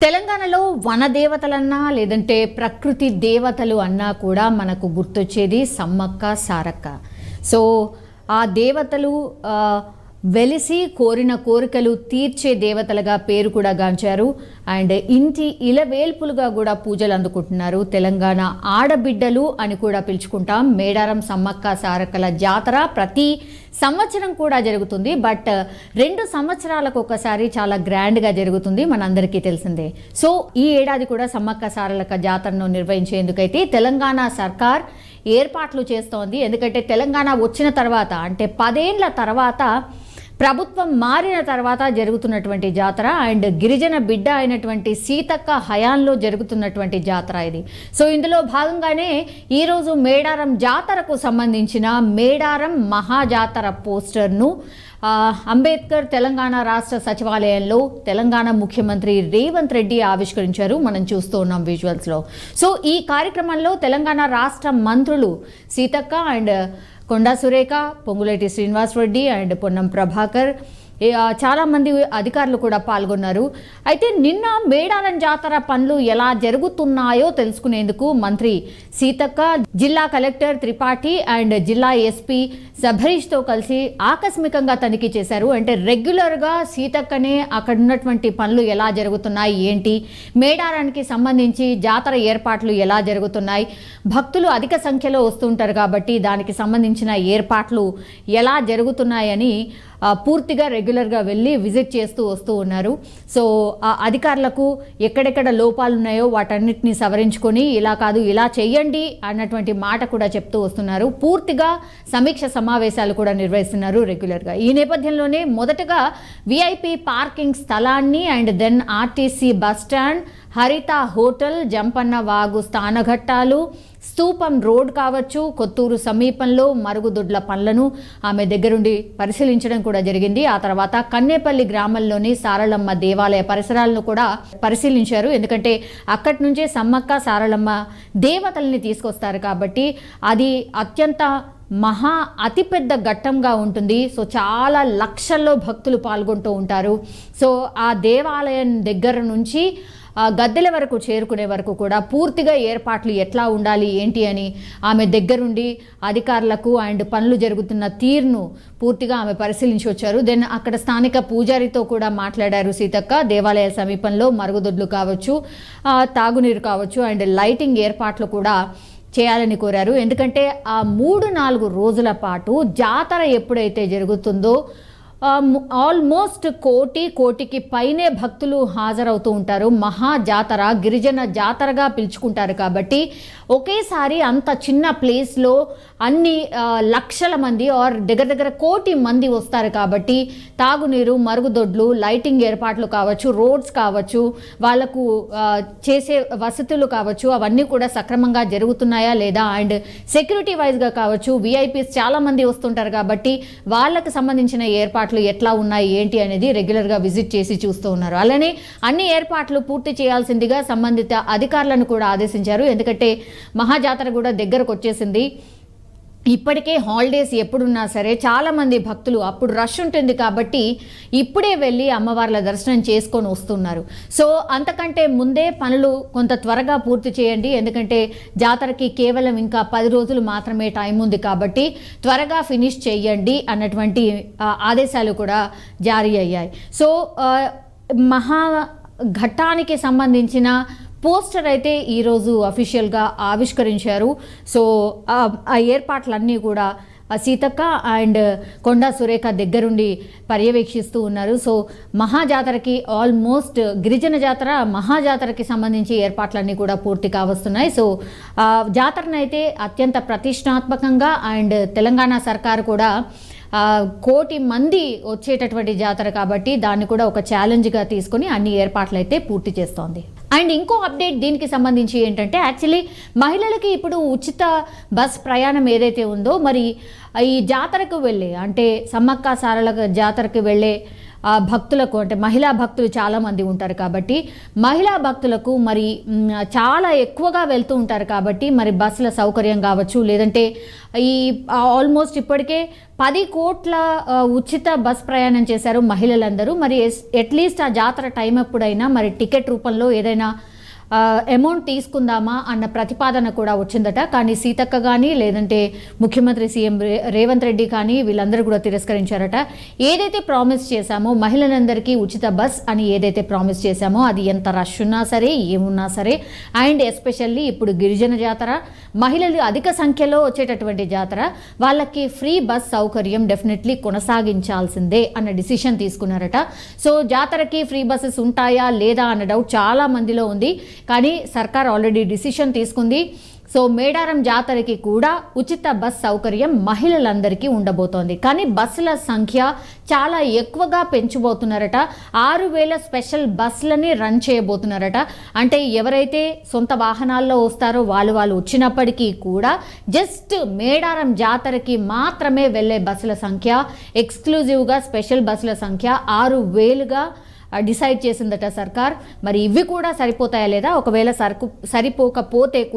తెలంగాణలో వనదేవతలన్నా లేదంటే ప్రకృతి దేవతలు అన్నా కూడా మనకు గుర్తొచ్చేది సమ్మక్క సారక్క. సో ఆ దేవతలు వెలిసి కోరిన కోరికలు తీర్చే దేవతలుగా పేరు కూడా గాంచారు. అండ్ ఇంటి ఇలవేల్పులుగా కూడా పూజలు అందుకుంటున్నారు. తెలంగాణ ఆడబిడ్డలు అని కూడా పిలుచుకుంటాం. మేడారం సమ్మక్క సారక్కల జాతర ప్రతి సంవత్సరం కూడా జరుగుతుంది. బట్ 2 సంవత్సరాలకు ఒకసారి చాలా గ్రాండ్గా జరుగుతుంది, మనందరికీ తెలిసిందే. సో ఈ ఏడాది కూడా సమ్మక్క సారక్క జాతరను నిర్వహించేందుకైతే తెలంగాణ సర్కార్ ఏర్పాట్లు చేస్తోంది. ఎందుకంటే తెలంగాణ వచ్చిన తర్వాత అంటే 10 ఏళ్ల తర్వాత ప్రభుత్వం మారిన తర్వాత జరుగుతున్నటువంటి జాతర అండ్ గిరిజన బిడ్డ అయినటువంటి సీతక్క హయాంలో జరుగుతున్నటువంటి జాతర ఇది. సో ఇందులో భాగంగానే ఈరోజు మేడారం జాతరకు సంబంధించిన మేడారం మహాజాతర పోస్టర్ను అంబేద్కర్ తెలంగాణ రాష్ట్ర సచివాలయంలో తెలంగాణ ముఖ్యమంత్రి రేవంత్ రెడ్డి ఆవిష్కరించారు. మనం చూస్తూ ఉన్నాం విజువల్స్లో. సో ఈ కార్యక్రమంలో తెలంగాణ రాష్ట్ర మంత్రులు సీతక్క అండ్ కొండా సురేఖ, పొంగులేటి శ్రీనివాస్ రెడ్డి అండ్ పొన్నం ప్రభాకర్, చాలామంది అధికారులు కూడా పాల్గొన్నారు. అయితే నిన్న మేడారం జాతర పనులు ఎలా జరుగుతున్నాయో తెలుసుకునేందుకు మంత్రి సీతక్క, జిల్లా కలెక్టర్ త్రిపాఠి అండ్ జిల్లా ఎస్పీ సభరీష్తో కలిసి ఆకస్మికంగా తనిఖీ చేశారు. అంటే రెగ్యులర్గా సీతక్కనే అక్కడ ఉన్నటువంటి పనులు ఎలా జరుగుతున్నాయి, ఏంటి, మేడారానికి సంబంధించి జాతర ఏర్పాట్లు ఎలా జరుగుతున్నాయి, భక్తులు అధిక సంఖ్యలో వస్తుంటారు కాబట్టి దానికి సంబంధించిన ఏర్పాట్లు ఎలా జరుగుతున్నాయని పూర్తిగా రెగ్యులర్గా వెళ్ళి విజిట్ చేస్తూ వస్తూ ఉన్నారు. సో ఆ అధికారులకు ఎక్కడెక్కడ లోపాలు ఉన్నాయో వాటన్నిటిని సవరించుకొని ఇలా కాదు ఇలా చెయ్యండి అన్నటువంటి మాట కూడా చెప్తూ వస్తున్నారు. పూర్తిగా సమీక్ష సమావేశాలు కూడా నిర్వహిస్తున్నారు రెగ్యులర్గా. ఈ నేపథ్యంలోనే మొదటగా విఐపి పార్కింగ్ స్థలాన్ని and then RTC bus stand, Haritha hotel, Jampanna Vagu స్థానఘట్టాలు, స్తూపం రోడ్ కావచ్చు, కొత్తూరు సమీపంలో మరుగుదొడ్ల పనులను ఆమె దగ్గరుండి పరిశీలించడం కూడా జరిగింది. ఆ తర్వాత కన్నేపల్లి గ్రామంలోని సారలమ్మ దేవాలయ పరిసరాలను కూడా పరిశీలించారు. ఎందుకంటే అక్కడి నుంచే సమ్మక్క సారలమ్మ దేవతల్ని తీసుకొస్తారు కాబట్టి అది అత్యంత అతిపెద్ద ఘట్టంగా ఉంటుంది. సో చాలా లక్షల్లో భక్తులు పాల్గొంటూ ఉంటారు. సో ఆ దేవాలయం దగ్గర నుంచి గద్దెల వరకు చేరుకునే వరకు కూడా పూర్తిగా ఏర్పాట్లు ఎట్లా ఉండాలి ఏంటి అని ఆమె దగ్గరుండి అధికారులకు అండ్ పనులు జరుగుతున్న తీరును పూర్తిగా ఆమె పరిశీలించి వచ్చారు. దెన్ అక్కడ స్థానిక పూజారితో కూడా మాట్లాడారు సీతక్క. దేవాలయ సమీపంలో మరుగుదొడ్లు కావచ్చు, తాగునీరు కావచ్చు అండ్ లైటింగ్ ఏర్పాట్లు కూడా చేయాలని కోరారు. ఎందుకంటే ఆ 3-4 రోజుల పాటు జాతర ఎప్పుడైతే జరుగుతుందో ఆల్మోస్ట్ కోటికి పైనే భక్తులు హాజరవుతూ ఉంటారు. మహాజాతర గిరిజన జాతరగా పిలుచుకుంటారు కాబట్టి ఒకేసారి అంత చిన్న ప్లేస్లో అన్ని లక్షల మంది ఆర్ దగ్గర 1 కోటి మంది వస్తారు కాబట్టి తాగునీరు, మరుగుదొడ్లు, లైటింగ్ ఏర్పాట్లు కావచ్చు, రోడ్స్ కావచ్చు, వాళ్లకు చేసే వసతులు కావచ్చు, అవన్నీ కూడా సక్రమంగా జరుగుతున్నాయా లేదా అండ్ సెక్యూరిటీ వైజ్గా కావచ్చు, విఐపీస్ చాలామంది వస్తుంటారు కాబట్టి వాళ్ళకు సంబంధించిన ఏర్పాట్లు ఎట్లా ఉన్నాయి ఏంటి అనేది రెగ్యులర్గా విజిట్ చేసి చూస్తూ ఉన్నారు. అలానే అన్ని ఏర్పాట్లు పూర్తి చేయాల్సిందిగా సంబంధిత అధికారులను కూడా ఆదేశించారు. ఎందుకంటే మహాజాతర కూడా దగ్గరకు వచ్చేసింది. ఇప్పటికే హాలిడేస్ ఎప్పుడున్నా సరే చాలామంది భక్తులు అప్పుడు రష్ ఉంటుంది కాబట్టి ఇప్పుడే వెళ్ళి అమ్మవార్ల దర్శనం చేసుకొని వస్తున్నారు. సో అంతకంటే ముందే పనులు కొంత త్వరగా పూర్తి చేయండి. ఎందుకంటే జాతరకి కేవలం ఇంకా 10 రోజులు మాత్రమే టైం ఉంది కాబట్టి త్వరగా ఫినిష్ చేయండి అన్నటువంటి ఆదేశాలు కూడా జారీ అయ్యాయి. సో ఘట్టానికి సంబంధించిన పోస్టర్ అయితే ఈరోజు అఫీషియల్గా ఆవిష్కరించారు. సో ఆ ఏర్పాట్లన్నీ కూడా సీతక్క అండ్ కొండా సురేఖ దగ్గరుండి పర్యవేక్షిస్తూ ఉన్నారు. సో మహాజాతరకి ఆల్మోస్ట్ గిరిజన జాతర మహాజాతరకి సంబంధించి ఏర్పాట్లన్నీ కూడా పూర్తి కావస్తున్నాయి. సో జాతరనైతే అత్యంత ప్రతిష్టాత్మకంగా అండ్ తెలంగాణ సర్కారు కూడా 1 కోటి మంది వచ్చేటటువంటి జాతర కాబట్టి దాన్ని కూడా ఒక ఛాలెంజ్గా తీసుకొని అన్ని ఏర్పాట్లు అయితే పూర్తి చేస్తోంది. అండ్ ఇంకో అప్డేట్ దీనికి సంబంధించి ఏంటంటే యాక్చువల్లీ మహిళలకి ఇప్పుడు ఉచిత బస్ ప్రయాణం ఏదైతే ఉందో మరి ఈ జాతరకు వెళ్ళే అంటే సమ్మక్క సారల జాతరకు వెళ్ళే భక్తులకు అంటే మహిళా భక్తులు చాలామంది ఉంటారు కాబట్టి మహిళా భక్తులకు మరి చాలా ఎక్కువగా వెళ్తూ ఉంటారు కాబట్టి మరి బస్సుల సౌకర్యం కావచ్చు, లేదంటే ఈ ఆల్మోస్ట్ ఇప్పటికే 10 కోట్ల ఉచిత బస్ ప్రయాణం చేశారు మహిళలందరూ. మరి అట్లీస్ట్ ఆ జాతర టైం అప్పుడైనా మరి టికెట్ రూపంలో ఏదైనా అమౌంట్ తీసుకుందామా అన్న ప్రతిపాదన కూడా వచ్చిందట. కానీ సీతక్క కానీ లేదంటే ముఖ్యమంత్రి సీఎం రేవంత్ రెడ్డి కానీ వీళ్ళందరూ కూడా తిరస్కరించారట. ఏదైతే ప్రామిస్ చేశామో మహిళలందరికీ ఉచిత బస్ అని ఏదైతే ప్రామిస్ చేశామో అది ఎంత రష్ ఉన్నా సరే ఏమున్నా సరే, అండ్ ఎస్పెషల్లీ ఇప్పుడు గిరిజన జాతర, మహిళలు అధిక సంఖ్యలో వచ్చేటటువంటి జాతర, వాళ్ళకి ఫ్రీ బస్ సౌకర్యం డెఫినెట్లీ కొనసాగించాల్సిందే అన్న డిసిషన్ తీసుకున్నారట. సో జాతరకి ఫ్రీ బస్సెస్ ఉంటాయా లేదా అన్న డౌట్ చాలా మందిలో ఉంది. కానీ సర్కార్ ఆల్రెడీ డిసిషన్ తీసుకుంది. సో మేడారం జాతరకి కూడా ఉచిత బస్ సౌకర్యం మహిళలందరికీ ఉండబోతోంది. కానీ బస్సుల సంఖ్య చాలా ఎక్కువగా పెంచబోతున్నారట. 6,000 స్పెషల్ బస్సులని రన్ చేయబోతున్నారట. అంటే ఎవరైతే సొంత వాహనాల్లో వస్తారో వాళ్ళు వచ్చినప్పటికీ కూడా జస్ట్ మేడారం జాతరకి మాత్రమే వెళ్ళే బస్సుల సంఖ్య, ఎక్స్క్లూజివ్గా స్పెషల్ బస్సుల సంఖ్య 6,000గా డిసైడ్ చేసిందట సర్కార్. మరి ఇవి కూడా సరిపోతాయా లేదా, ఒకవేళ సరిపోకపోతే కూడా